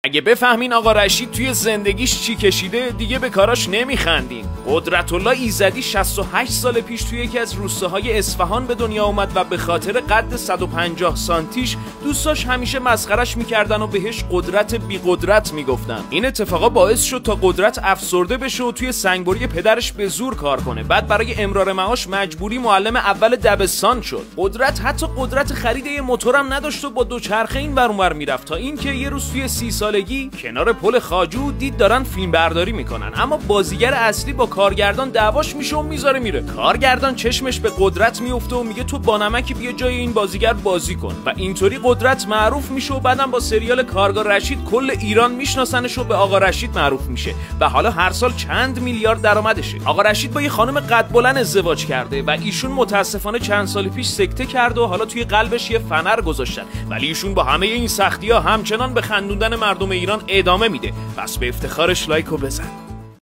اگه بفهمین آقا رشید توی زندگیش چی کشیده دیگه به کاراش نمیخندین. قدرت‌الله ایزدی 68 سال پیش توی یکی از روستاهای اصفهان به دنیا اومد و به خاطر قد 150 سانتیش دوستاش همیشه مسخرش میکردن و بهش قدرت بی قدرت میگفتن. این اتفاقا باعث شد تا قدرت افسرده بشه و توی سنگبری پدرش به زور کار کنه. بعد برای امرار معاش مجبوری معلم اول دبستان شد. قدرت حتی قدرت خرید یه موتورم نداشت و با دوچرخه این ور اون ور میرفت تا اینکه یه روز توی 30 سالگی کنار پل خواجو دید دارن فیلم برداری میکنن، اما بازیگر اصلی با کارگردان دعواش میشه و میذاره میره. کارگردان چشمش به قدرت میفته و میگه تو با نمکی بیا جای این بازیگر بازی کن و اینطوری قدرت معروف میشه و بعدم با سریال کارگاه رشید کل ایران میشناسنش و به آقا رشید معروف میشه و حالا هر سال چند میلیارد درآمدشه. آقا رشید با یه خانم قد بلند ازدواج کرده و ایشون متاسفانه چند سال پیش سکته کرده و حالا توی قلبش یه فنر گذاشتن، ولی ایشون با همه این سختی‌ها همچنان به خندوندن مردم ایران ادامه میده. پس به افتخارش لایکو بزن.